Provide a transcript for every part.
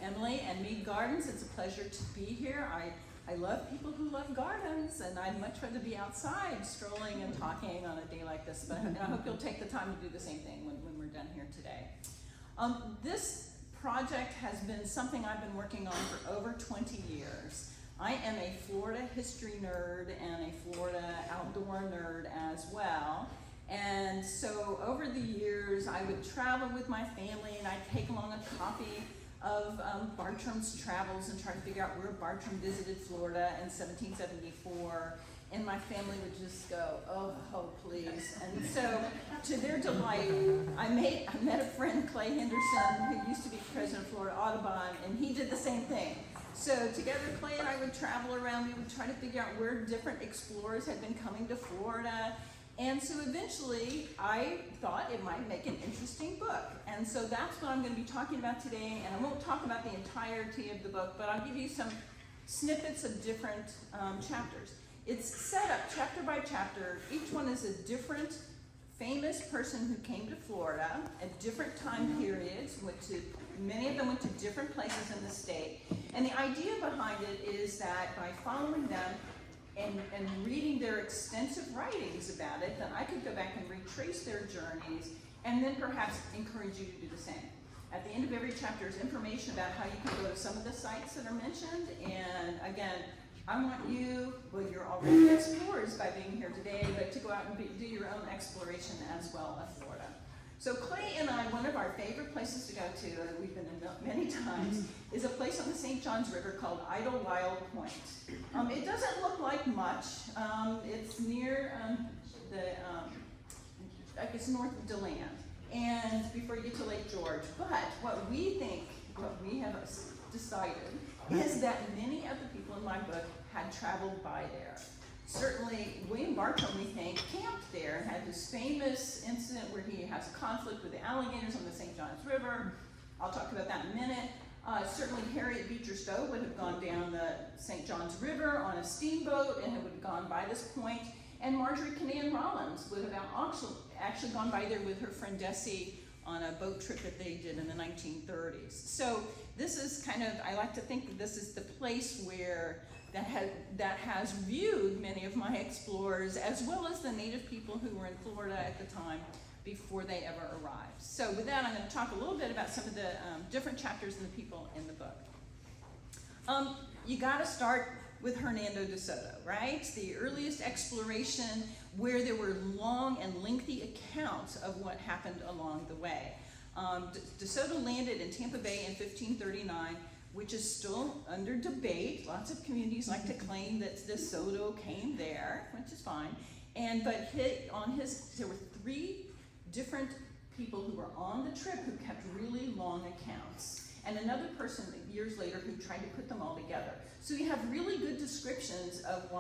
Emily and Mead Gardens. It's a pleasure to be here. I love people who love gardens, and I'd much rather be outside strolling and talking on a day like this, but I hope you'll take the time to do the same thing when we're done here today. This project has been something I've been working on for over 20 years. I am a Florida history nerd and a Florida outdoor nerd as well. And so over the years, I would travel with my family and I'd take along a copy of Bartram's Travels and try to figure out where Bartram visited Florida in 1774. And my family would just go, oh, please. And so to their delight, I met a friend, Clay Henderson, who used to be president of Florida Audubon, and he did the same thing. So together, Clay and I would travel around. We would try to figure out where different explorers had been coming to Florida. And so eventually, I thought it might make an interesting book. And so that's what I'm going to be talking about today. And I won't talk about the entirety of the book, but I'll give you some snippets of different chapters. It's set up chapter by chapter. Each one is a different famous person who came to Florida at different time periods. Many of them went to different places in the state. And the idea behind it is that by following them, and reading their extensive writings about it, then I could go back and retrace their journeys and then perhaps encourage you to do the same. At the end of every chapter is information about how you can go to some of the sites that are mentioned. And again, I want you, well, you're already explorers by being here today, but to go out and do your own exploration as well of Florida. So Clay and I, one of our favorite places to go to, we've been in many times, is a place on the St. Johns River called Idlewild Point. It doesn't look like much. It's near I guess north of DeLand, and before you get to Lake George. But what we have decided is that many of the people in my book had traveled by there. Certainly, William Bartram, we think, camped there and had this famous incident where he has a conflict with the alligators on the St. Johns River. I'll talk about that in a minute. Certainly, Harriet Beecher Stowe would have gone down the St. Johns River on a steamboat and it would have gone by this point. And Marjorie Kinnear Rollins would have actually gone by there with her friend Desi on a boat trip that they did in the 1930s. So this is kind of, I like to think that this is the place where that has viewed many of my explorers, as well as the native people who were in Florida at the time before they ever arrived. So with that, I'm going to talk a little bit about some of the different chapters and the people in the book. You got to start with Hernando de Soto, right? The earliest exploration where there were long and lengthy accounts of what happened along the way. De Soto landed in Tampa Bay in 1539, which is still under debate. Lots of communities like to claim that De Soto came there, which is fine. But there were 3 different people who were on the trip who kept really long accounts, and another person years later who tried to put them all together. So you have really good descriptions of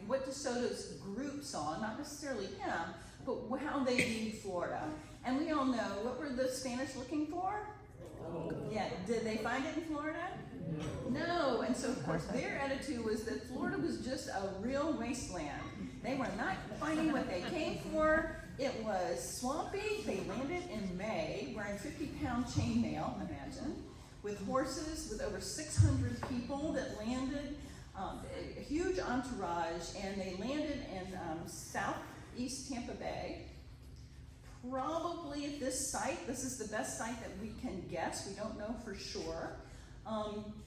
what De Soto's group saw, not necessarily him, but how they viewed Florida. And we all know, what were the Spanish looking for? Yeah, did they find it in Florida? No, and so of course their attitude was that Florida was just a real wasteland. They were not finding what they came for. It was swampy. They landed in May wearing 50-pound chainmail, imagine, with horses, with over 600 people that landed, a huge entourage, and they landed in southeast Tampa Bay. Probably at this site, this is the best site that we can guess, we don't know for sure,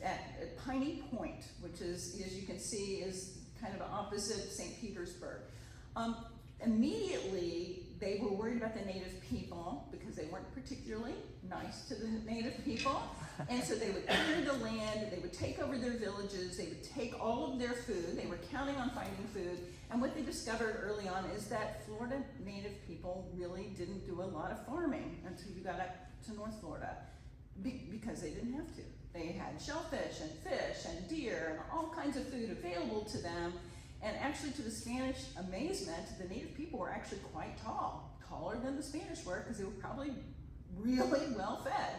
at Piney Point, which is, as you can see, is kind of opposite St. Petersburg. Immediately, they were worried about the native people because they weren't particularly nice to the native people. And so they would enter the land, they would take over their villages, they would take all of their food, they were counting on finding food. And what they discovered early on is that Florida native people really didn't do a lot of farming until you got up to North Florida because they didn't have to. They had shellfish and fish and deer and all kinds of food available to them. And actually, to the Spanish amazement, the native people were actually quite tall, taller than the Spanish were, because they were probably really well fed.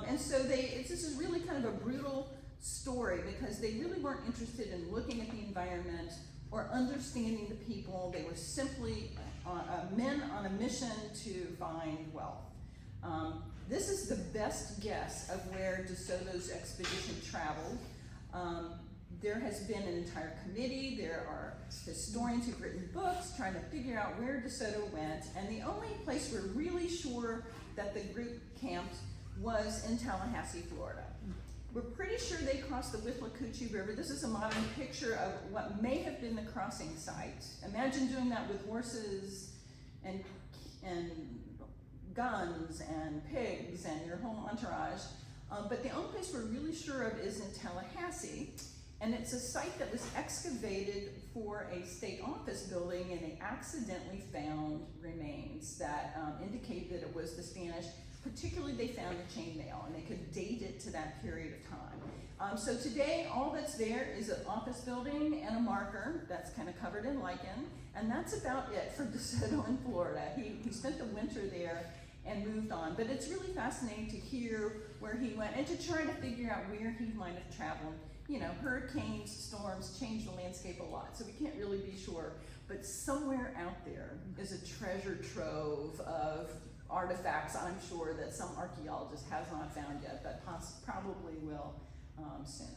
And so this is really kind of a brutal story because they really weren't interested in looking at the environment or understanding the people. They were simply men on a mission to find wealth. this is the best guess of where DeSoto's expedition traveled. There has been an entire committee, there are historians who've written books trying to figure out where DeSoto went, and the only place we're really sure that the group camped was in Tallahassee, Florida. We're pretty sure they crossed the Withlacoochee River. This is a modern picture of what may have been the crossing site. Imagine doing that with horses and guns and pigs and your whole entourage. But the only place we're really sure of is in Tallahassee. And it's a site that was excavated for a state office building, and they accidentally found remains that indicate that it was the Spanish. Particularly, they found a chainmail, and they could date it to that period of time. So today, all that's there is an office building and a marker that's kind of covered in lichen, and that's about it for DeSoto in Florida. He spent the winter there and moved on, but it's really fascinating to hear where he went and to try to figure out where he might have traveled. You know, hurricanes, storms change the landscape a lot, so we can't really be sure. But somewhere out there is a treasure trove of artifacts, I'm sure, that some archaeologist has not found yet, but probably will soon.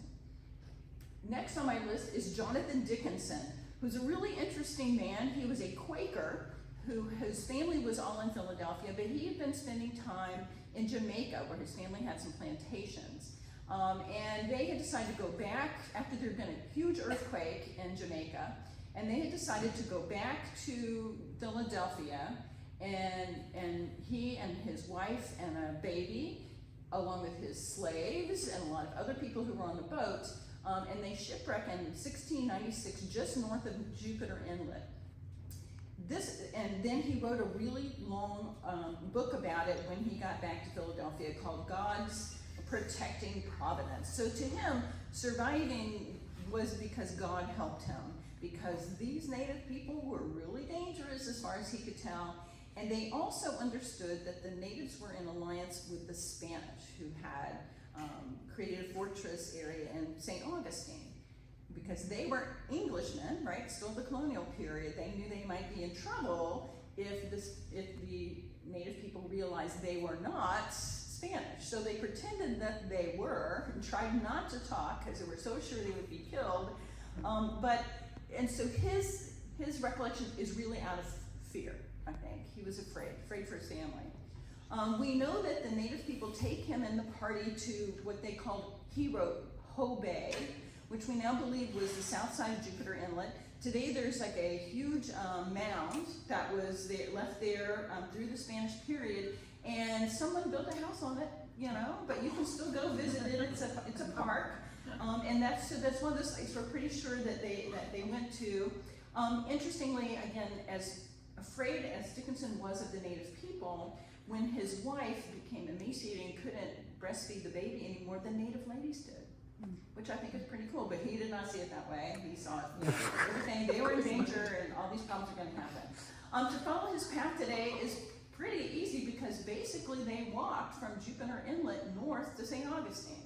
Next on my list is Jonathan Dickinson, who's a really interesting man. He was a Quaker whose family was all in Philadelphia, but he had been spending time in Jamaica, where his family had some plantations. And they had decided to go back after there had been a huge earthquake in Jamaica, and they had decided to go back to Philadelphia, and he and his wife and a baby, along with his slaves and a lot of other people who were on the boat, and they shipwrecked in 1696 just north of Jupiter Inlet. And then he wrote a really long book about it when he got back to Philadelphia called God's Protecting Providence. So to him, surviving was because God helped him, because these native people were really dangerous as far as he could tell, and they also understood that the natives were in alliance with the Spanish, who had created a fortress area in St. Augustine. Because they were Englishmen, right, still the colonial period, they knew they might be in trouble if the native people realized they were not Spanish. So they pretended that they were and tried not to talk because they were so sure they would be killed. And so his recollection is really out of fear, I think. He was afraid for his family. We know that the native people take him and the party to what they called, he wrote, Ho Bay, which we now believe was the south side of Jupiter Inlet. Today there's like a huge mound that was left there through the Spanish period, and someone built a house on it, you know, but you can still go visit it. It's a park, and that's one of those sites we're pretty sure that they went to. Interestingly, again, as afraid as Dickinson was of the native people, when his wife became emaciated and couldn't breastfeed the baby anymore, the native ladies did, which I think is pretty cool, but he did not see it that way. He saw it, you know, everything, they were in danger and all these problems are going to happen. To follow his path today is pretty easy because basically they walked from Jupiter Inlet north to St. Augustine.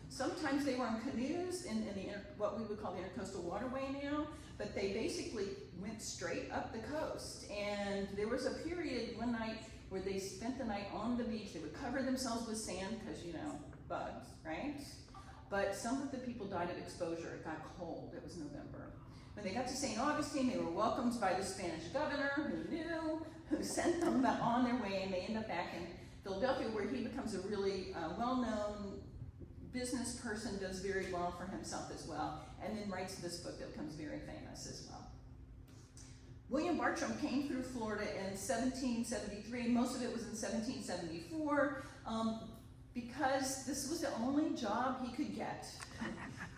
Sometimes they were in canoes in what we would call the intercoastal waterway now, but they basically went straight up the coast. And there was a period one night where they spent the night on the beach. They would cover themselves with sand because, you know, bugs, right? But some of the people died of exposure. It got cold. It was November. When they got to St. Augustine, they were welcomed by the Spanish governor who knew, who sent them on their way, and they end up back in Philadelphia, where he becomes a really well-known business person, does very well for himself as well, and then writes this book that becomes very famous as well. William Bartram came through Florida in 1773. Most of it was in 1774. Because this was the only job he could get.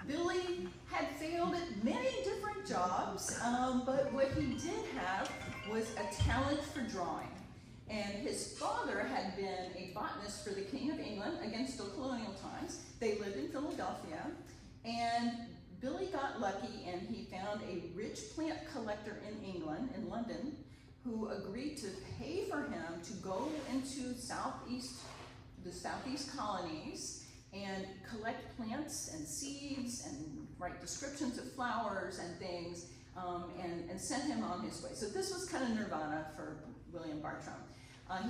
Billy had failed at many different jobs, but what he did have was a talent for drawing. And his father had been a botanist for the King of England, again, still colonial times. They lived in Philadelphia, and Billy got lucky and he found a rich plant collector in England, in London, who agreed to pay for him to go into the southeast colonies and collect plants and seeds and write descriptions of flowers and things, and sent him on his way. So this was kind of nirvana for William Bartram.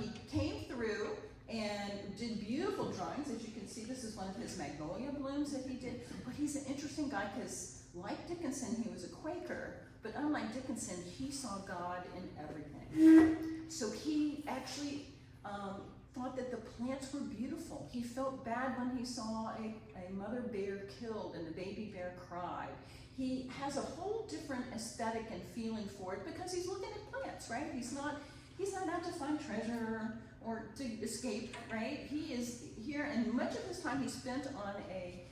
He came through, and did beautiful drawings. As you can see, this is one of his magnolia blooms that he did. But he's an interesting guy because, like Dickinson, he was a Quaker, but unlike Dickinson, he saw God in everything. So he actually thought that the plants were beautiful. He felt bad when he saw a mother bear killed and the baby bear cried. He has a whole different aesthetic and feeling for it because he's looking at plants, right? He's not out to find treasure or to escape, right? He is here, and much of his time he spent on a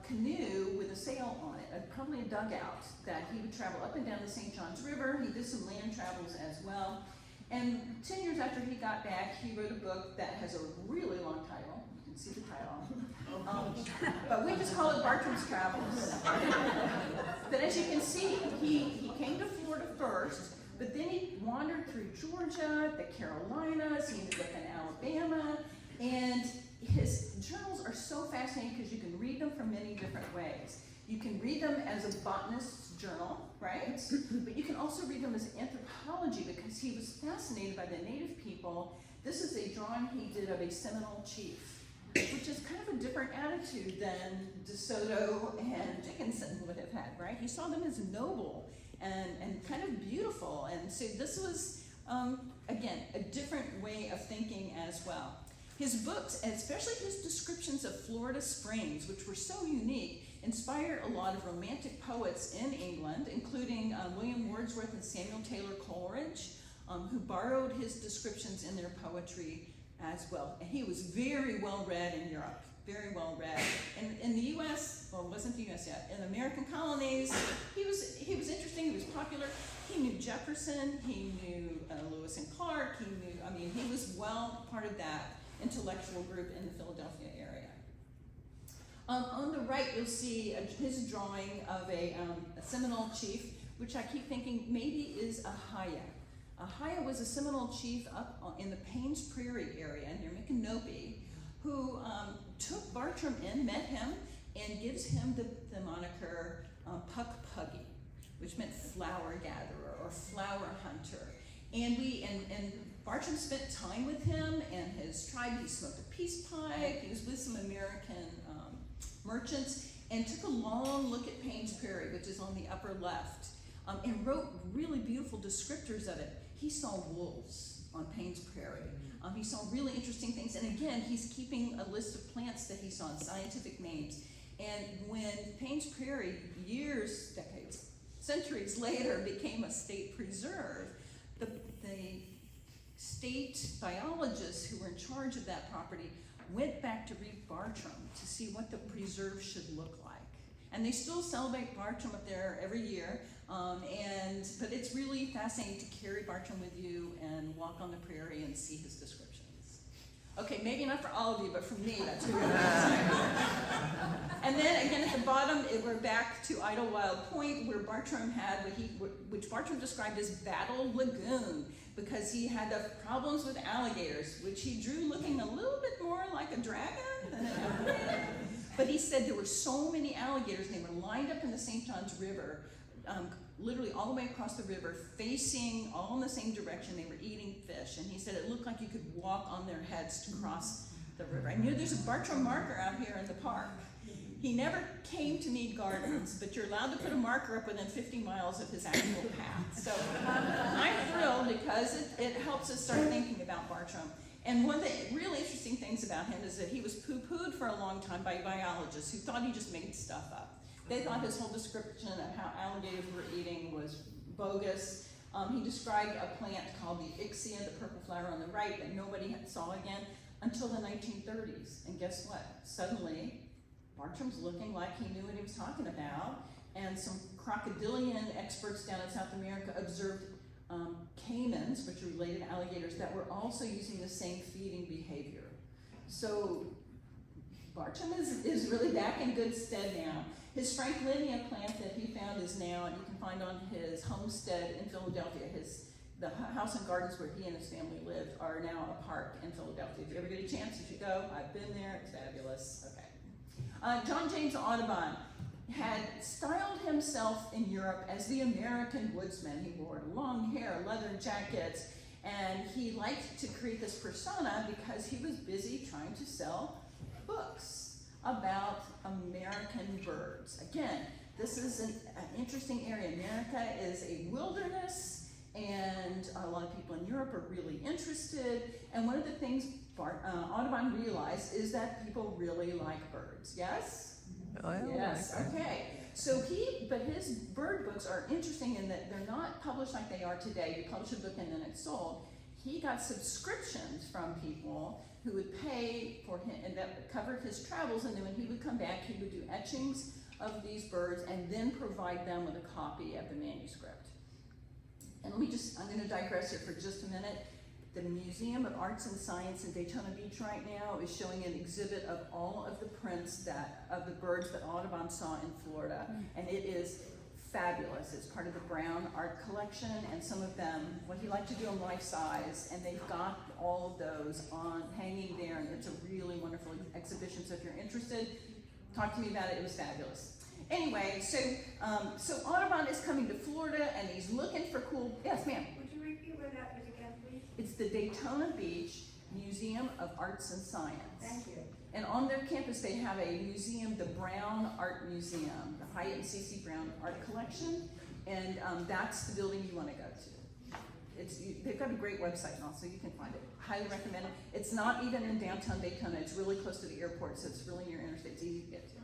canoe with a sail on it, probably a dugout that he would travel up and down the St. Johns River. He did some land travels as well. And 10 years after he got back, he wrote a book that has a really long title. You can see the title. But we just call it Bartram's Travels. But as you can see, he came to Florida first, but then he wandered through Georgia, the Carolinas, he ended up in Alabama, and his journals are so fascinating because you can read them from many different ways. You can read them as a botanist's journal, right? But you can also read them as anthropology because he was fascinated by the native people. This is a drawing he did of a Seminole chief, which is kind of a different attitude than DeSoto and Dickinson would have had, right? He saw them as noble and kind of beautiful. And so this was, again, a different way of thinking as well. His books, especially his descriptions of Florida springs, which were so unique, inspired a lot of romantic poets in England, including William Wordsworth and Samuel Taylor Coleridge, who borrowed his descriptions in their poetry as well. And he was very well read in Europe, very well read. And in the U.S., well, it wasn't the U.S. yet, in American colonies, he was interesting, he was popular. He knew Jefferson, he knew Lewis and Clark, he was well part of that intellectual group in the Philadelphia area. On the right, you'll see his drawing of a Seminole chief, which I keep thinking maybe is Ahia. Ahia was a Seminole chief up in the Paynes Prairie area near Micanopy, who took Bartram in, met him, and gives him the moniker Puck Puggy, which meant flower gatherer or flower hunter. And Bartram spent time with him and his tribe. He smoked a peace pipe. He was with some American merchants and took a long look at Paynes Prairie, which is on the upper left, and wrote really beautiful descriptors of it. He saw wolves on Paynes Prairie. He saw really interesting things. And again, he's keeping a list of plants that he saw and scientific names. And when Paynes Prairie, years, decades, centuries later, became a state preserve, the state biologists who were in charge of that property went back to read Bartram to see what the preserve should look like. And they still celebrate Bartram up there every year, but it's really fascinating to carry Bartram with you and walk on the prairie and see his descriptions. Okay, maybe not for all of you, but for me, that's really exciting. And then again at the bottom, we're back to Idlewild Point, where Bartram had which Bartram described as Battle Lagoon, because he had problems with alligators, which he drew looking a little bit more like a dragon than an alligator. But he said there were so many alligators, and they were lined up in the St. Johns River, literally all the way across the river, facing all in the same direction. They were eating fish, and he said it looked like you could walk on their heads to cross the river. I knew there's a Bartram marker out here in the park. He never came to Mead Gardens, but you're allowed to put a marker up within 50 miles of his actual path. So I'm thrilled because it helps us start thinking about Bartram. And one of the really interesting things about him is that he was poo-pooed for a long time by biologists who thought he just made stuff up. They thought his whole description of how alligators were eating was bogus. He described a plant called the Ixia, the purple flower on the right, that nobody saw again until the 1930s. And guess what? Suddenly, Bartram's looking like he knew what he was talking about, and some crocodilian experts down in South America observed caimans, which are related to alligators, that were also using the same feeding behavior. So Bartram is really back in good stead now. His Franklinia plant that he found is now, and you can find on his homestead in Philadelphia, the house and gardens where he and his family lived are now a park in Philadelphia. If you ever get a chance, you should go. I've been there, it's fabulous. Okay. John James Audubon had styled himself in Europe as the American woodsman. He wore long hair, leather jackets, And he liked to create this persona because he was busy trying to sell books about American birds. Again, this is an interesting area. America is a wilderness, and a lot of people in Europe are really interested. And one of the things Audubon realized is that people really like birds. Yes? Well, yes, okay. So but his bird books are interesting in that they're not published like they are today. You publish a book and then it's sold. He got subscriptions from people who would pay for him, and that covered his travels, and then when he would come back, he would do etchings of these birds and then provide them with a copy of the manuscript. And I'm gonna digress here for just a minute. The Museum of Arts and Science in Daytona Beach right now is showing an exhibit of all of the prints of the birds that Audubon saw in Florida, and it is fabulous. It's part of the Brown Art Collection, and some of them, what he liked to do in life size, and they've got all of those hanging there, and it's a really wonderful exhibition. So if you're interested, talk to me about it. It was fabulous. Anyway, so Audubon is coming to Florida, and he's looking for cool. Yes, ma'am. Would you repeat where that is again, please? It's the Daytona Beach Museum of Arts and Science. Thank you. And on their campus, they have a museum, the Brown Art Museum, the Hyatt and C.C. Brown Art Collection, and that's the building you want to go to. They've got a great website and also you can find it. Highly recommend it. It's not even in downtown Daytona. It's really close to the airport, so it's really near interstate. It's easy to get to.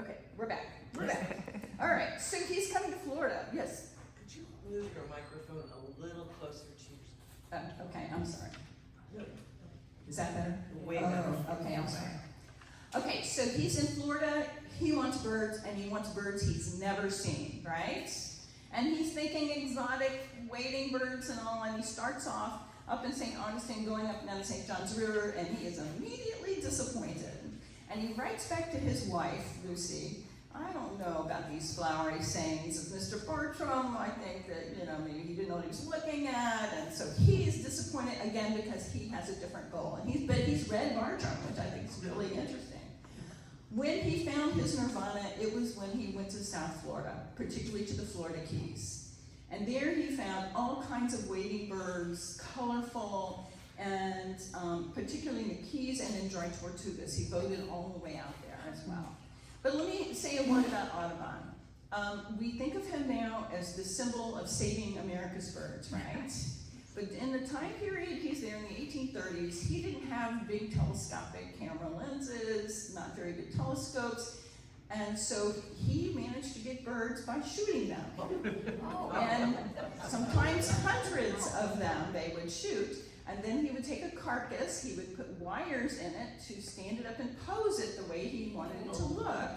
Okay, we're back. We're back. All right, so he's coming to Florida. Yes? Could you move your microphone a little closer to yours? Okay, I'm sorry. Is that better? Way better. Okay, I'm sorry. Okay, so he's in Florida, he wants birds, and he wants birds he's never seen, right? And he's thinking exotic wading birds and all, and he starts off up in St. Augustine, going up and down the St. John's River, and he is immediately disappointed. And he writes back to his wife, Lucy, I don't know about these flowery sayings of Mr. Bartram. I think that, maybe he didn't know what he was looking at. And so he is disappointed again because he has a different goal. And but he's read Bartram, which I think is really interesting. When he found his nirvana, it was when he went to South Florida, particularly to the Florida Keys. And there he found all kinds of wading birds, colorful, and particularly in the Keys and in Dry Tortugas. He boated all the way out there as well. But let me say a word about Audubon. We think of him now as the symbol of saving America's birds, right? But in the time period he's there in the 1830s, he didn't have big telescopic camera lenses, not very good telescopes, and so he managed to get birds by shooting them. And sometimes hundreds of them they would shoot, and then he would take a carcass, he would put wires in it to stand it up and pose it the way he wanted it to look.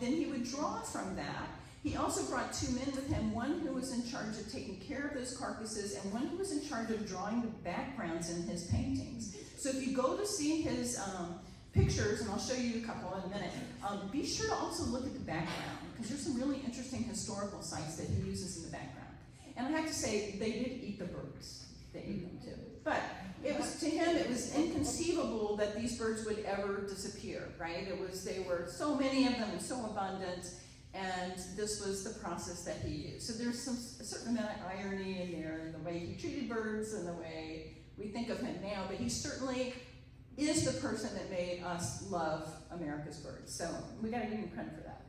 Then he would draw from that. He also brought two men with him, one who was in charge of taking care of those carcasses and one who was in charge of drawing the backgrounds in his paintings. So if you go to see his pictures, and I'll show you a couple in a minute, be sure to also look at the background, because there's some really interesting historical sites that he uses in the background. And I have to say, they did eat the birds. They ate them too. But to him, it was inconceivable that these birds would ever disappear, right? They were so many of them and so abundant, and this was the process that he used. So there's a certain amount of irony in there in the way he treated birds and the way we think of him now, but he certainly is the person that made us love America's birds. So we gotta give him credit for that.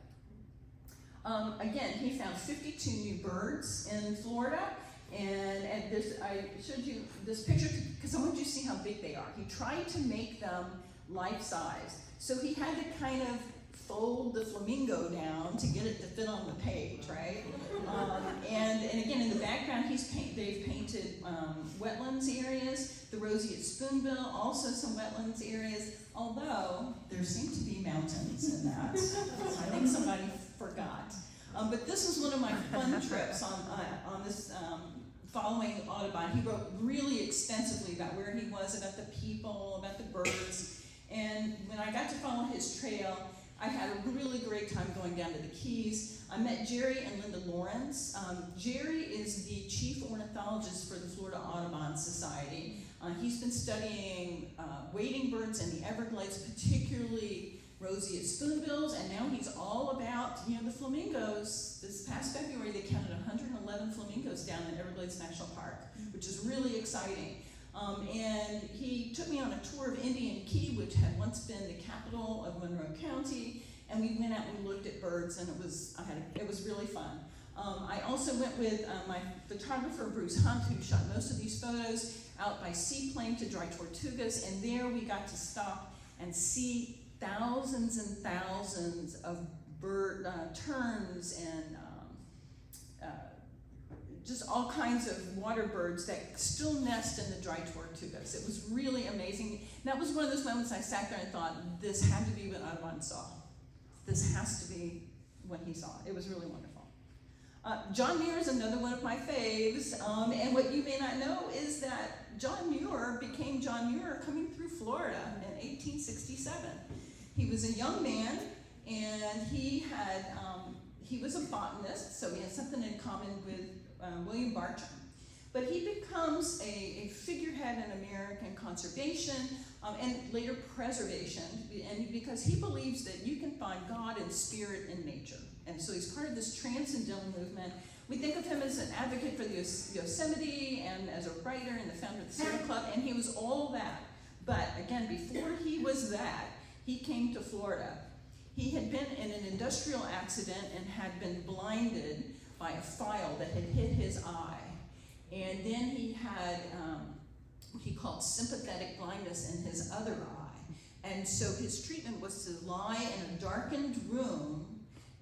Again, he found 52 new birds in Florida. And I showed you this picture because I want you to see how big they are. He tried to make them life-size. So he had to kind of fold the flamingo down to get it to fit on the page, right? And again, in the background, they've painted wetlands areas, the roseate spoonbill, also some wetlands areas, although there seem to be mountains in that. So I think somebody forgot. But this was one of my fun trips on this following Audubon. He wrote really extensively about where he was, about the people, about the birds. And when I got to follow his trail, I had a really great time going down to the Keys. I met Jerry and Linda Lawrence. Jerry is the chief ornithologist for the Florida Audubon Society. He's been studying wading birds in the Everglades, particularly roseate spoonbills, and now he's all about, the flamingos. This past February, they counted 111 flamingos down in Everglades National Park, which is really exciting. And he took me on a tour of Indian Key, which had once been the capital of Monroe County, and we went out and we looked at birds, and it was really fun. I also went with my photographer, Bruce Hunt, who shot most of these photos, out by seaplane to Dry Tortugas, and there we got to stop and see thousands and thousands of terns and just all kinds of water birds that still nest in the Dry Tortugas. It was really amazing. And that was one of those moments I sat there and thought, this had to be what Audubon saw. This has to be what he saw. It was really wonderful. John Muir is another one of my faves, and what you may not know is that John Muir became John Muir coming through Florida in 1867. He was a young man, and he was a botanist, so he had something in common with William Bartram. But he becomes a figurehead in American conservation and later preservation, and because he believes that you can find God and spirit in nature. And so he's part of this transcendental movement. We think of him as an advocate for the Yosemite and as a writer and the founder of the Sierra Club, and he was all that. But again, before he was that, he came to Florida. He had been in an industrial accident and had been blinded by a file that had hit his eye. And then he had what he called sympathetic blindness in his other eye. And so his treatment was to lie in a darkened room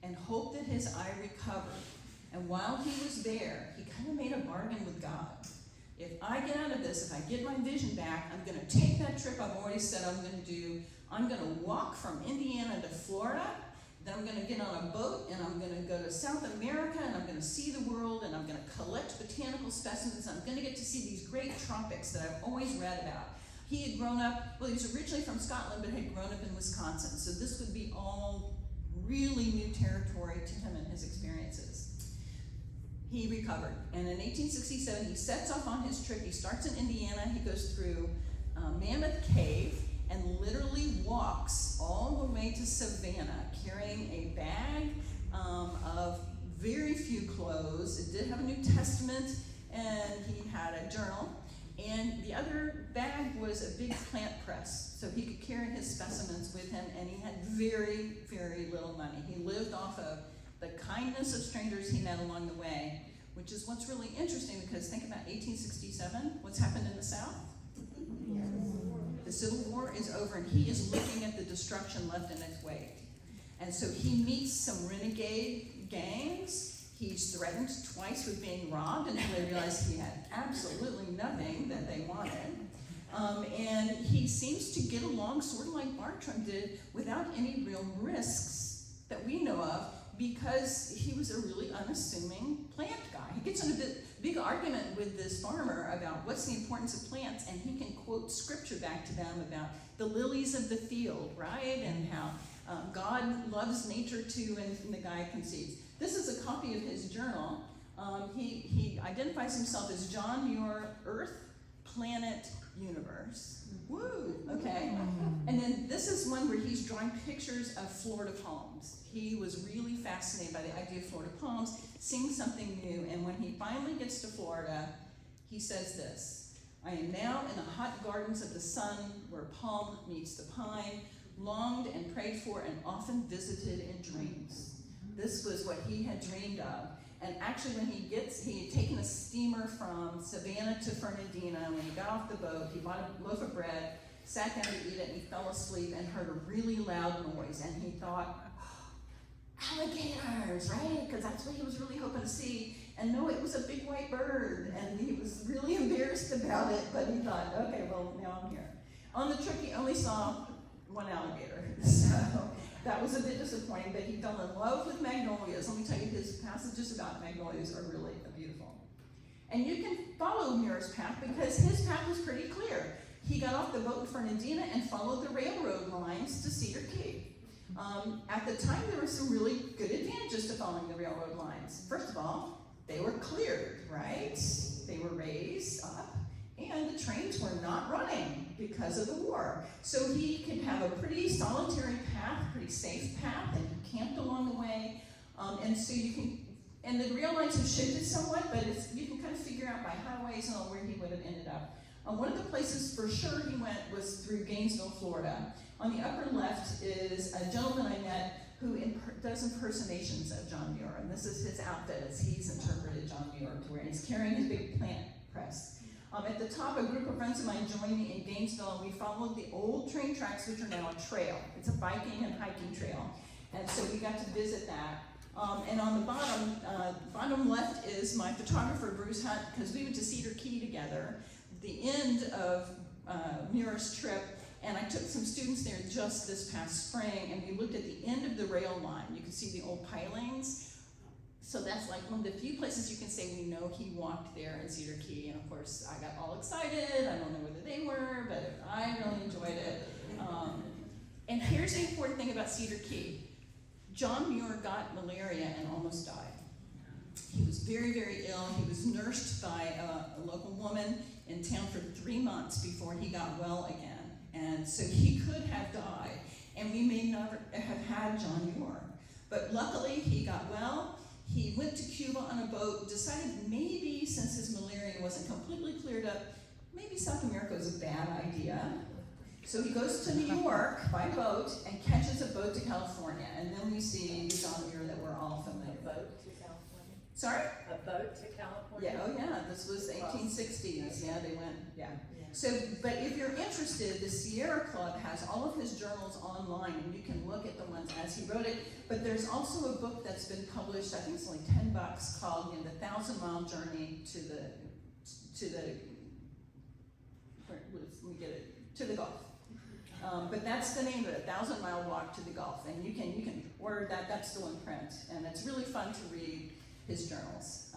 and hope that his eye recovered. And while he was there, he kind of made a bargain with God. If I get out of this, if I get my vision back, I'm going to take that trip I've already said I'm going to do. I'm going to walk from Indiana to Florida, then I'm going to get on a boat, and I'm going to go to South America, and I'm going to see the world, and I'm going to collect botanical specimens. I'm going to get to see these great tropics that I've always read about. He had grown up, well, he was originally from Scotland, but had grown up in Wisconsin, so this would be all really new territory to him and his experiences. He recovered, and in 1867, he sets off on his trip. He starts in Indiana, he goes through Mammoth Cave, and literally walks all the way to Savannah, carrying a bag of very few clothes. It did have a New Testament, and he had a journal. And the other bag was a big plant press, so he could carry his specimens with him, and he had very, very little money. He lived off of the kindness of strangers he met along the way, which is what's really interesting, because think about 1867, what's happened in the South? The Civil War is over, and he is looking at the destruction left in its wake. And so he meets some renegade gangs. He's threatened twice with being robbed until they realize he had absolutely nothing that they wanted. And he seems to get along sort of like Bartram did, without any real risks that we know of, because he was a really unassuming plant guy. He gets in a big argument with this farmer about what's the importance of plants, and he can quote scripture back to them about the lilies of the field, right? And how God loves nature too, and the guy concedes. This is a copy of his journal. He identifies himself as John Muir, Earth, Planet, Universe. Woo, okay. And then this is one where he's drawing pictures of Florida palms. He was really fascinated by the idea of Florida palms, seeing something new, and when he finally gets to Florida, he says this: I am now in the hot gardens of the sun, where palm meets the pine, longed and prayed for and often visited in dreams. This was what he had dreamed of. And actually when he had taken a steamer from Savannah to Fernandina, and when he got off the boat, he bought a loaf of bread, sat down to eat it, and he fell asleep and heard a really loud noise, and he thought, alligators, right? Because that's what he was really hoping to see. And no, it was a big white bird, and he was really embarrassed about it, but he thought, okay, well, now I'm here. On the trip, he only saw one alligator, so that was a bit disappointing, but he fell in love with magnolias. Let me tell you, his passages about magnolias are really beautiful. And you can follow Muir's path, because his path was pretty clear. He got off the boat in Fernandina and followed the railroad lines to Cedar Key. At the time, there were some really good advantages to following the railroad lines. First of all, they were cleared, right? They were raised up, and the trains were not running because of the war. So he could have a pretty solitary path pretty safe path, and he camped along the way. And so you can, and the rail lines have shifted somewhat, but you can kind of figure out by highways and all where he would have ended up. One of the places for sure he went was through Gainesville, Florida. On the upper left is a gentleman I met who does impersonations of John Muir, and this is his outfit as he's interpreted John Muir to where he's carrying his big plant press. At the top, a group of friends of mine joined me in Gainesville, and we followed the old train tracks, which are now a trail. It's a biking and hiking trail, and so we got to visit that. And on the bottom left is my photographer, Bruce Hunt, because we went to Cedar Key together, the end of Muir's trip, and I took some students there just this past spring, and we looked at the end of the rail line. You can see the old pilings. So that's like one of the few places you can say we know he walked there in Cedar Key, and of course I got all excited. I don't know whether they were, but I really enjoyed it. And here's the important thing about Cedar Key. John Muir got malaria and almost died. He was very, very ill. He was nursed by a local woman in town for 3 months before he got well again. And so he could have died, and we may not have had John Muir. But luckily, he got well. He went to Cuba on a boat, decided maybe since his malaria wasn't completely cleared up, maybe South America was a bad idea. So he goes to New York by boat and catches a boat to California. And then we see John Muir that we're all familiar with. A boat to California? Sorry? A boat to California? Yeah, oh yeah, this was 1860s. Yeah, they went, yeah. So, but if you're interested, the Sierra Club has all of his journals online, and you can look at the ones as he wrote it. But there's also a book that's been published, I think it's only $10, called The 1,000-Mile Journey to the Gulf. But that's the name of it, 1,000-Mile Walk to the Gulf. And you can order that, that's still in print. And it's really fun to read his journals.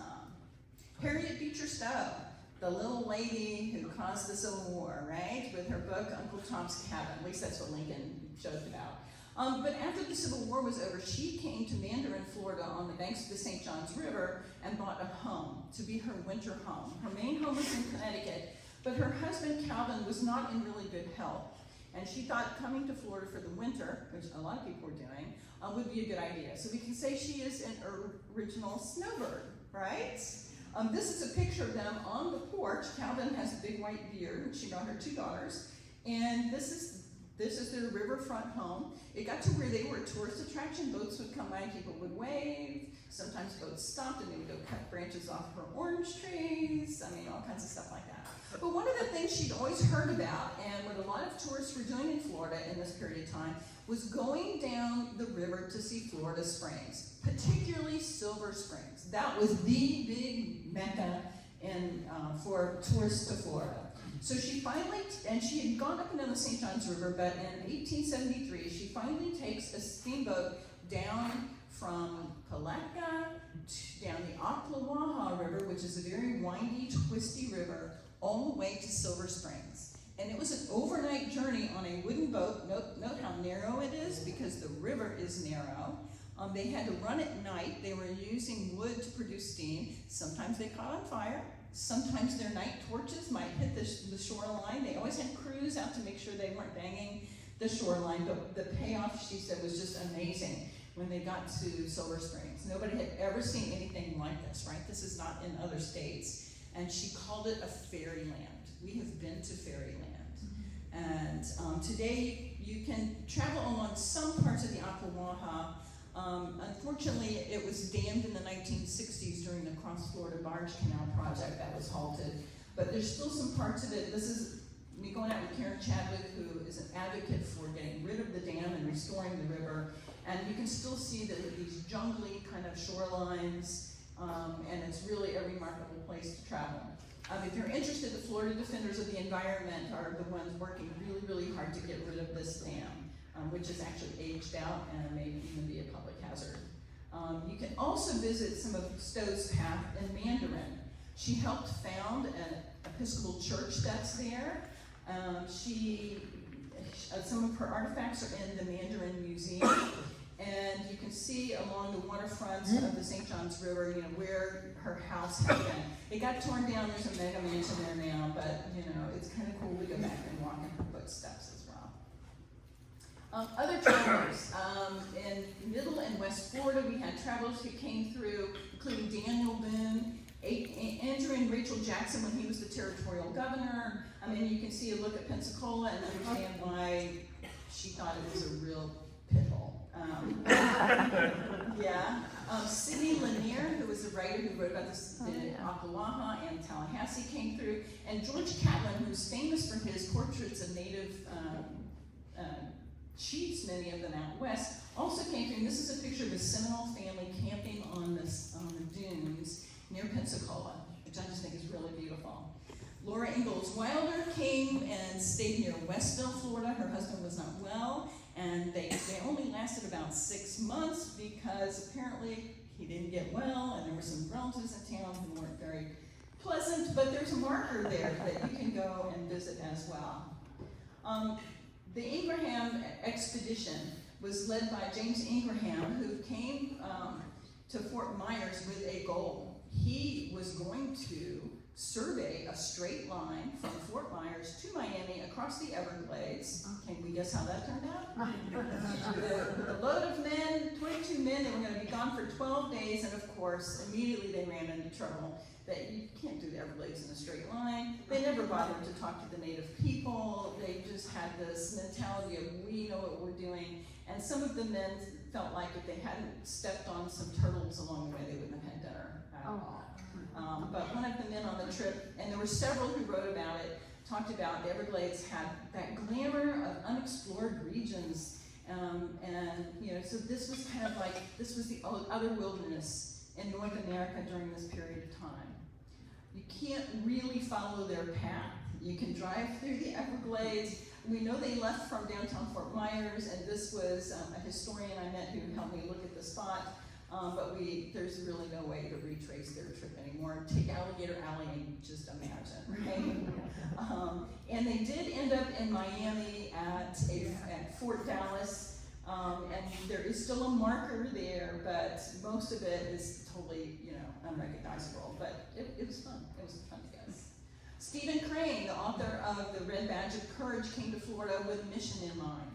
Harriet Beecher Stowe, the little lady who caused the Civil War, right? With her book, Uncle Tom's Cabin. At least that's what Lincoln joked about. But after the Civil War was over, she came to Mandarin, Florida on the banks of the St. Johns River and bought a home to be her winter home. Her main home was in Connecticut, but her husband, Calvin, was not in really good health. And she thought coming to Florida for the winter, which a lot of people were doing, would be a good idea. So we can say she is an original snowbird, right? This is a picture of them on the porch. Calvin has a big white beard. She brought her 2 daughters. And this is their riverfront home. It got to where they were a tourist attraction. Boats would come by and people would wave. Sometimes boats stopped and they would go cut branches off her orange trees. I mean, all kinds of stuff like that. But one of the things she'd always heard about, and what a lot of tourists were doing in Florida in this period of time, was going down the river to see Florida Springs, particularly Silver Springs. That was the big mecca for tourists to Florida. So she finally, and she had gone up and down the St. Johns River, but in 1873, she finally takes a steamboat down from Palatka down the Ocklawaha River, which is a very windy, twisty river, all the way to Silver Springs. And it was an overnight journey on a wooden boat. Note how narrow it is, because the river is narrow. They had to run at night. They were using wood to produce steam. Sometimes they caught on fire. Sometimes their night torches might hit the shoreline. They always had crews out to make sure they weren't banging the shoreline. But the payoff, she said, was just amazing when they got to Silver Springs. Nobody had ever seen anything like this, right? This is not in other states. And she called it a fairyland. We have been to fairyland. And today you can travel along some parts of the Ocklawaha. Unfortunately, it was dammed in the 1960s during the Cross Florida Barge Canal project that was halted. But there's still some parts of it. This is me going out with Karen Chadwick, who is an advocate for getting rid of the dam and restoring the river. And you can still see these jungly kind of shorelines, and it's really a remarkable place to travel. If you're interested, the Florida Defenders of the Environment are the ones working really, really hard to get rid of this dam, which is actually aged out and may even be a public hazard. You can also visit some of Stowe's path in Mandarin. She helped found an Episcopal church that's there. Some of her artifacts are in the Mandarin Museum. And you can see along the waterfront of the St. Johns River, where her house had been. It got torn down, there's a mega mansion there now, but it's kind of cool to go back and walk in her footsteps as well. Other travelers, in West Florida, we had travelers who came through, including Daniel Boone, Andrew and Rachel Jackson when he was the territorial governor. I mean, you can see a look at Pensacola and understand why she thought it was a real pithole. Yeah. Sidney Lanier, who was a writer who wrote about the Ocklawaha and Tallahassee, came through, and George Catlin, who's famous for his portraits of native chiefs, many of them out west, also came through. And this is a picture of a Seminole family camping on the dunes near Pensacola, which I just think is really beautiful. Laura Ingalls Wilder came and stayed near Westville, Florida. Her husband was not well, and they only lasted about 6 months because apparently he didn't get well, and there were some relatives in town who weren't very pleasant, but there's a marker there that you can go and visit as well. The Ingraham expedition was led by James Ingraham, who came to Fort Myers with a goal. He was going to survey a straight line from Fort Myers to Miami across the Everglades. Can we guess how that turned out? With a load of men, 22 men, they were going to be gone for 12 days, and of course, immediately they ran into trouble that you can't do the Everglades in a straight line. They never bothered to talk to the native people. They just had this mentality of, we know what we're doing. And some of the men felt like if they hadn't stepped on some turtles along the way, they wouldn't have had dinner at all. But one of the men on the trip, and there were several who wrote about it, talked about the Everglades had that glamour of unexplored regions. And you know, so this was kind of like, this was the other wilderness in North America during this period of time. You can't really follow their path. You can drive through the Everglades. We know they left from downtown Fort Myers, and this was a historian I met who helped me look at the spot. But there's really no way to retrace their trip anymore. Take Alligator Alley and just imagine, right? And they did end up in Miami at Fort Dallas, and there is still a marker there, but most of it is totally, unrecognizable. But it was fun. It was fun to guess. Stephen Crane, the author of The Red Badge of Courage, came to Florida with a mission in mind.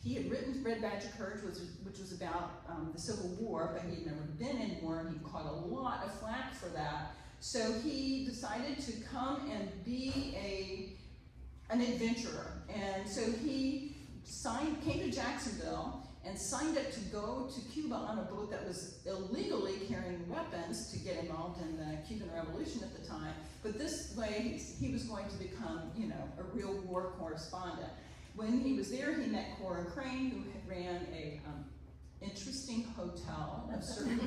He had written Red Badge of Courage, which was about the Civil War, but he had never been in war, and he caught a lot of flack for that. So he decided to come and be an adventurer. And so he came to Jacksonville and signed up to go to Cuba on a boat that was illegally carrying weapons to get involved in the Cuban Revolution at the time. But this way, he was going to become, a real war correspondent. When he was there, he met Cora Crane, who had ran a interesting hotel of certain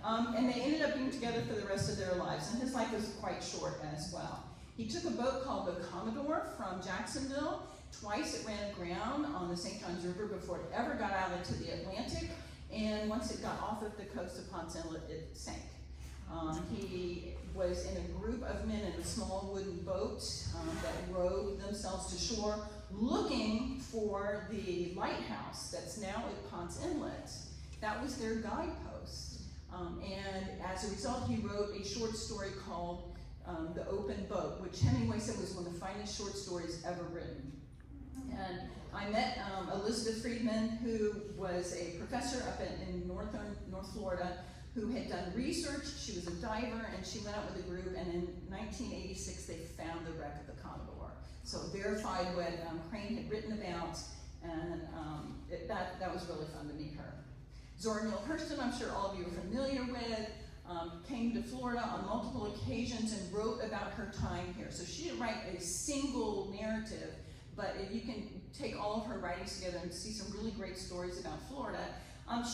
and they ended up being together for the rest of their lives. And his life was quite short as well. He took a boat called the Commodore from Jacksonville. Twice it ran aground on the St. Johns River before it ever got out into the Atlantic. And once it got off of the coast of Ponce Inlet, it sank. He was in a group of men in a small wooden boat that rowed themselves to shore looking for the lighthouse that's now at Ponce Inlet. That was their guidepost. And as a result, he wrote a short story called The Open Boat, which Hemingway said was one of the finest short stories ever written. And I met Elizabeth Friedman, who was a professor up in North Florida, who had done research. She was a diver, and she went out with a group, and in 1986 they found the wreck of the Commodore. So it verified what Crane had written about, and that was really fun to meet her. Zora Neale Hurston, I'm sure all of you are familiar with, came to Florida on multiple occasions and wrote about her time here. So she didn't write a single narrative, but you can take all of her writings together and see some really great stories about Florida.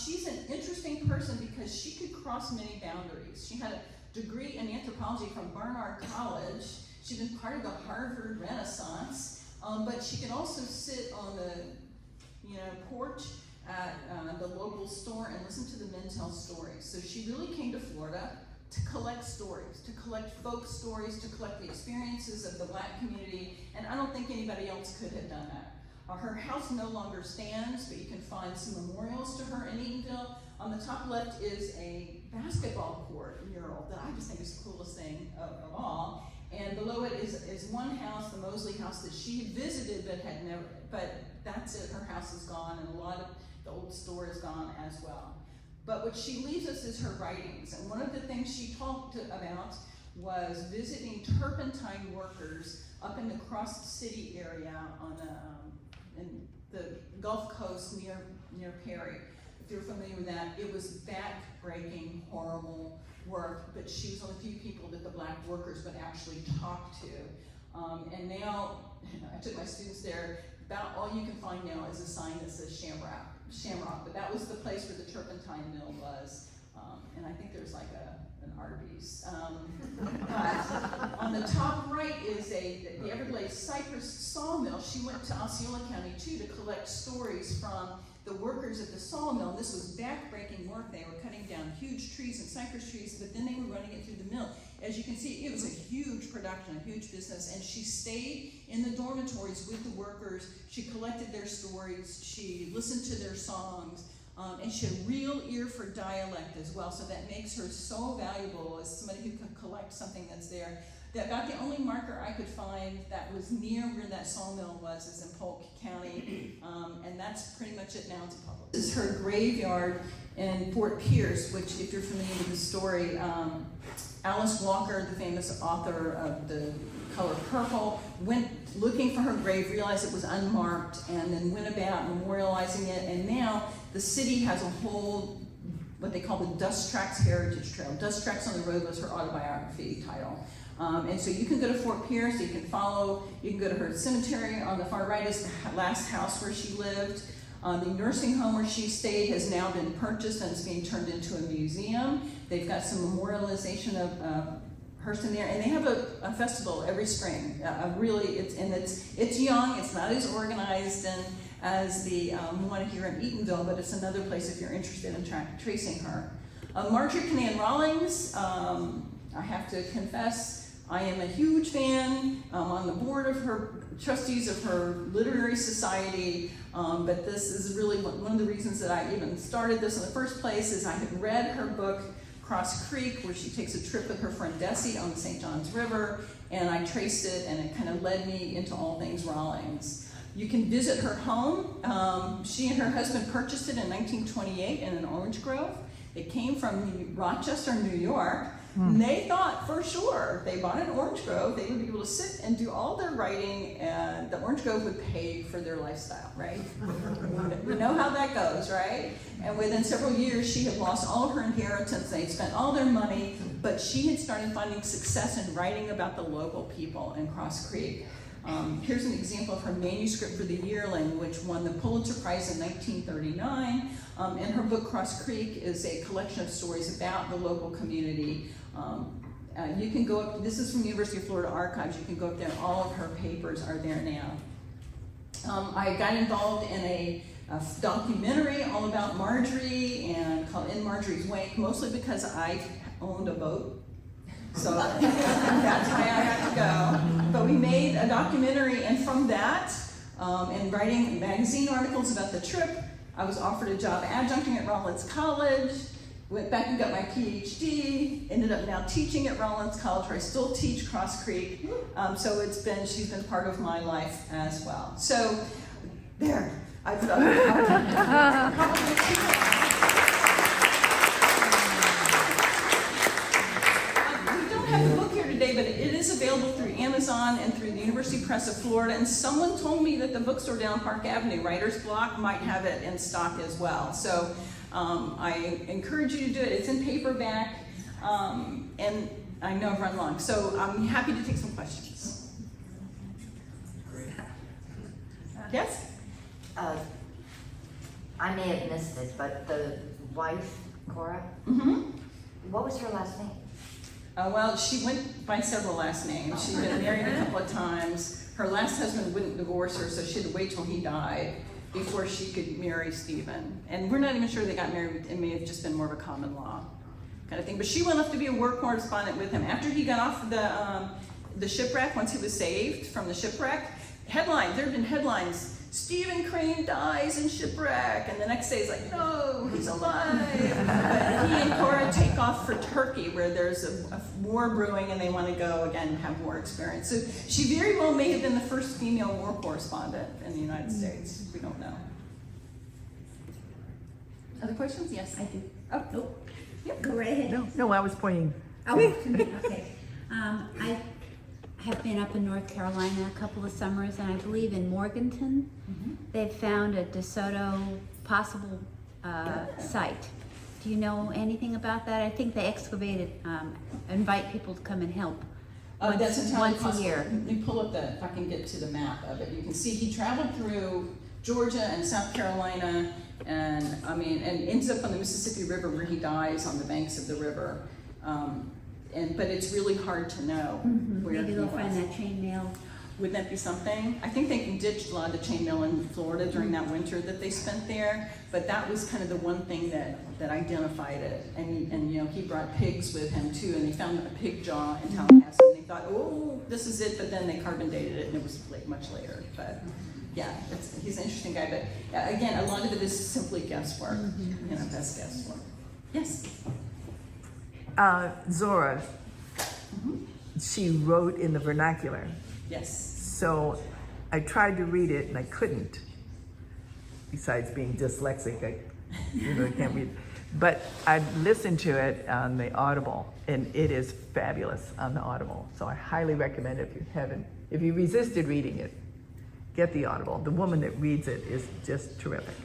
She's an interesting person because she could cross many boundaries. She had a degree in anthropology from Barnard College. She'd been part of the Harvard Renaissance, but she could also sit on the porch at the local store and listen to the men tell stories. So she really came to Florida to collect stories, to collect folk stories, to collect the experiences of the Black community, and I don't think anybody else could have done that. Her house no longer stands, but you can find some memorials to her in Eatonville. On the top left is a basketball court mural that I just think is the coolest thing of all. And below it is one house, the Mosley house, that she visited but had never, but that's it, her house is gone, and a lot of The old store is gone as well. But what she leaves us is her writings, and one of the things she talked about was visiting turpentine workers up in the Cross City area on in the Gulf Coast near Perry. If you're familiar with that, it was back-breaking, horrible work, but she was one of the few people that the black workers would actually talk to. And now, I took my students there, about all you can find now is a sign that says Shamrock, but that was the place where the turpentine mill was. And I think there's like an Arby's. But on the top right is the Everglades Cypress sawmill. She went to Osceola County too to collect stories from the workers at the sawmill. This was back-breaking work. They were cutting down huge trees and cypress trees, but then they were running it through the mill. As you can see, it was a huge production, a huge business, and she stayed in the dormitories with the workers. She collected their stories, she listened to their songs, and she had a real ear for dialect as well, so that makes her so valuable as somebody who can collect something that's there. About the only marker I could find that was near where that sawmill was is in Polk County, and that's pretty much it now. It's public. This is her graveyard in Fort Pierce, which, if you're familiar with the story, Alice Walker, the famous author of The Color Purple, went looking for her grave, realized it was unmarked, and then went about memorializing it, and now the city has a whole, what they call the Dust Tracks Heritage Trail. Dust Tracks on the Road was her autobiography title. And so you can go to Fort Pierce, you can go to her cemetery. On the far right is the last house where she lived. The nursing home where she stayed has now been purchased and is being turned into a museum. They've got some memorialization of Hurston there, and they have a festival every spring. It's young, it's not as organized as the one here in Eatonville, but it's another place if you're interested in tracing her. Marjorie Canaan Rawlings, I have to confess, I am a huge fan. I'm on the board of her trustees of her literary society, but this is really one of the reasons that I even started this in the first place is I had read her book, Cross Creek, where she takes a trip with her friend Desi on the St. Johns River, and I traced it, and it kind of led me into all things Rawlings. You can visit her home. She and her husband purchased it in 1928 in an orange grove. It came from Rochester, New York. And they thought for sure they bought an orange grove, they would be able to sit and do all their writing, and the orange grove would pay for their lifestyle, right? We know how that goes, right? And within several years, she had lost all of her inheritance. They had spent all their money, but she had started finding success in writing about the local people in Cross Creek. Here's an example of her manuscript for the Yearling, which won the Pulitzer Prize in 1939. And her book, Cross Creek, is a collection of stories about the local community. You can go up, this is from the University of Florida Archives, you can go up there and all of her papers are there now. I got involved in a documentary all about Marjorie and called In Marjorie's Wake, mostly because I owned a boat. So that's why I had to go. But we made a documentary, and from that, and writing magazine articles about the trip, I was offered a job adjuncting at Rollins College, went back and got my PhD, ended up now teaching at Rollins College, where I still teach Cross Creek. So she's been part of my life as well. So there, I've but it is available through Amazon and through the University Press of Florida, and someone told me that the bookstore down Park Avenue, Writer's Block, might have it in stock as well. So I encourage you to do it. It's in paperback, and I know I've run long, so I'm happy to take some questions. Great. Yes? I may have missed this, but the wife, Cora, what was her last name? Well, she went by several last names. She'd been married a couple of times. Her last husband wouldn't divorce her, so she had to wait till he died before she could marry Stephen. And we're not even sure they got married. It may have just been more of a common law kind of thing. But she went off to be a war correspondent with him. After he got off the shipwreck, once he was saved from the shipwreck, there had been headlines, Stephen Crane dies in shipwreck, and the next day it's like, no, he's alive. But he and Cora take off for Turkey, where there's a war brewing and they want to go again and have war experience. So she very well may have been the first female war correspondent in the United States. We don't know. Other questions? Yes. I do. Oh, Nope. Yep. Go right ahead. No, I was pointing. Oh, okay. I have been up in North Carolina a couple of summers, and I believe in Morganton, they've found a DeSoto possible site. Do you know anything about that? I think they excavated, invite people to come and help That's entirely once a possible. year. Let me pull up if I can get to the map of it. You can see he traveled through Georgia and South Carolina, and ends up on the Mississippi River where he dies on the banks of the river. But it's really hard to know where Maybe he they'll was. find that chainmail. Wouldn't that be something? I think they ditched a lot of the chainmail in Florida during that winter that they spent there, but that was kind of the one thing that identified it. And he brought pigs with him too, and they found a pig jaw in Tallahassee, and they thought, oh, this is it, but then they carbon dated it, and it was much later. But yeah, he's an interesting guy, but again, a lot of it is simply guesswork, best guesswork. Yes? Zora, she wrote in the vernacular. Yes. So I tried to read it and I couldn't. Besides being dyslexic, I can't read. But I listened to it on the Audible, and it is fabulous on the Audible. So I highly recommend it if you resisted reading it, get the Audible. The woman that reads it is just terrific.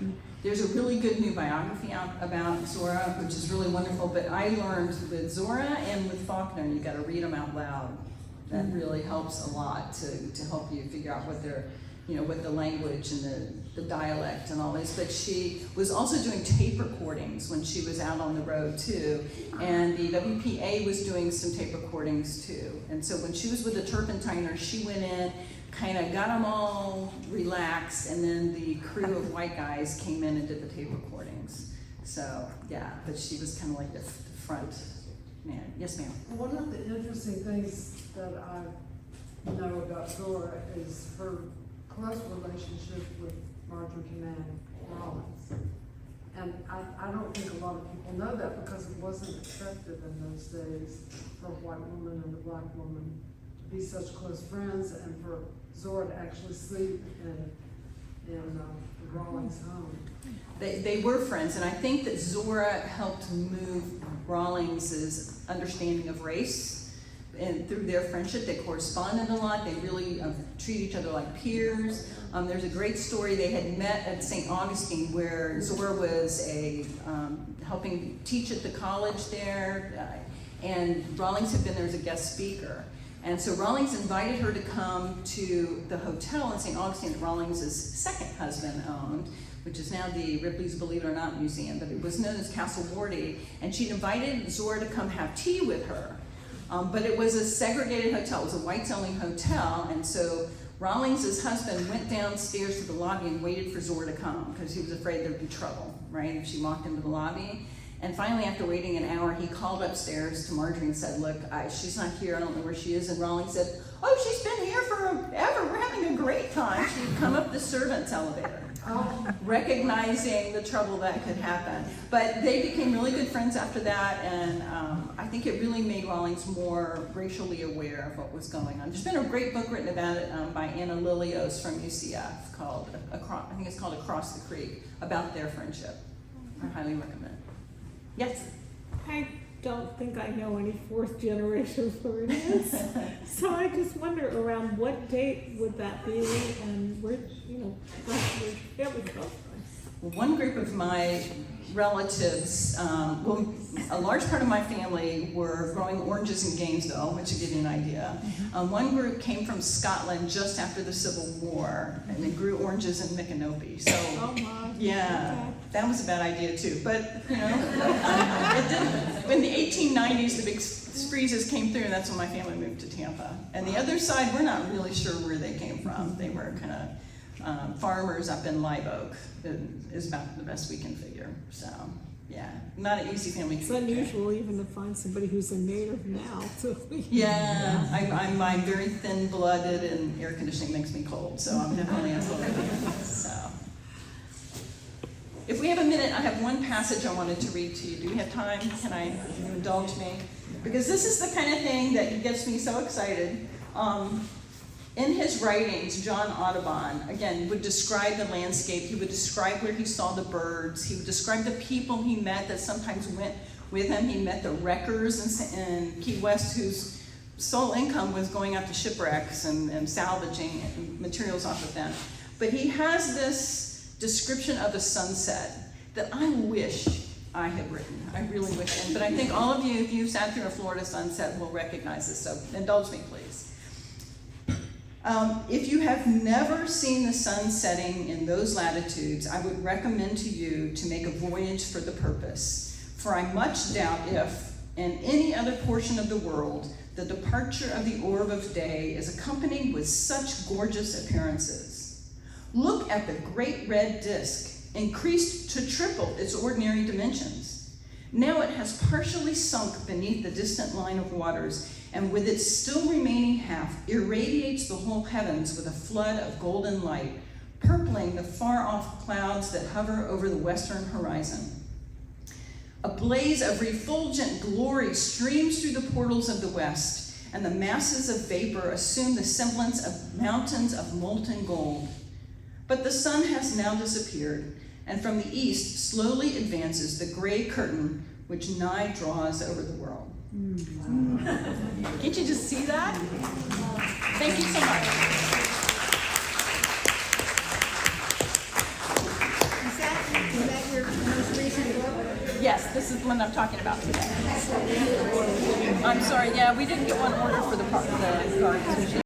There's a really good new biography out about Zora, which is really wonderful, but I learned with Zora and with Faulkner, you gotta read them out loud. That really helps a lot to help you figure out what their, what the language and the dialect and all this. But she was also doing tape recordings when she was out on the road too. And the WPA was doing some tape recordings too. And so when she was with the Turpentiner, she went in, kind of got them all relaxed, and then the crew of white guys came in and did the tape recordings. So yeah, but she was kind of like the front man. Yes, ma'am. One of the interesting things that I know about Zora is her close relationship with Marjorie Kinnan Rollins. And I don't think a lot of people know that because it wasn't accepted in those days for a white woman and a black woman to be such close friends, and for Zora to actually sleep in Rollins' home. They were friends, and I think that Zora helped move Rawlings's understanding of race. And through their friendship, they corresponded a lot. They really treat each other like peers. There's a great story. They had met at St. Augustine, where Zora was helping teach at the college there, and Rawlings had been there as a guest speaker. And so Rawlings invited her to come to the hotel in St. Augustine that Rawlings' second husband owned, which is now the Ripley's Believe It or Not Museum, but it was known as Castle Wardy. And she'd invited Zora to come have tea with her. But it was a segregated hotel. It was a whites-only hotel, and so Rawlings' husband went downstairs to the lobby and waited for Zora to come because he was afraid there'd be trouble, right, if she walked into the lobby. And finally, after waiting an hour, he called upstairs to Marjorie and said, look, she's not here, I don't know where she is. And Rawlings said, oh, she's been here forever, we're having a great time. She'd come up the servants' elevator, recognizing the trouble that could happen. But they became really good friends after that, and I think it really made Rawlings more racially aware of what was going on. There's been a great book written about it by Anna Lilios from UCF called, I think it's called Across the Creek, about their friendship. I highly recommend it. Yes? I don't think I know any fourth generation Floridians. So I just wonder around what date would that be, and where, where family come from? One group of my relatives, a large part of my family were growing oranges in Gainesville, which will give you an idea. One group came from Scotland just after the Civil War, and they grew oranges in Micanopy. So, yeah, that was a bad idea too. But, it didn't. In the 1890s, the big freezes came through, and that's when my family moved to Tampa. And the other side, we're not really sure where they came from. They were kind of farmers up in Live Oak, is about the best we can figure. So, yeah, not an easy family. It's unusual even to find somebody who's a native now. So yeah, I'm very thin-blooded, and air conditioning makes me cold, so I'm definitely a Floridian. So, if we have a minute, I have one passage I wanted to read to you. Do we have time? Can you indulge me? Because this is the kind of thing that gets me so excited. In his writings, John Audubon, again, would describe the landscape. He would describe where he saw the birds. He would describe the people he met that sometimes went with him. He met the wreckers in Key West whose sole income was going out to shipwrecks and salvaging materials off of them. But he has this description of the sunset that I wish I had written. I really wish. But I think all of you, if you've sat through a Florida sunset, will recognize this. So indulge me, please. If you have never seen the sun setting in those latitudes, I would recommend to you to make a voyage for the purpose. For I much doubt if, in any other portion of the world, the departure of the orb of day is accompanied with such gorgeous appearances. Look at the great red disk, increased to triple its ordinary dimensions. Now it has partially sunk beneath the distant line of waters, and with its still remaining half, irradiates the whole heavens with a flood of golden light, purpling the far-off clouds that hover over the western horizon. A blaze of refulgent glory streams through the portals of the west, and the masses of vapor assume the semblance of mountains of molten gold. But the sun has now disappeared, and from the east slowly advances the gray curtain which nigh draws over the world. Can't you just see that? Thank you so much. Is that your most recent book? Yes, this is the one I'm talking about today. I'm sorry, yeah, we didn't get one order for the cards.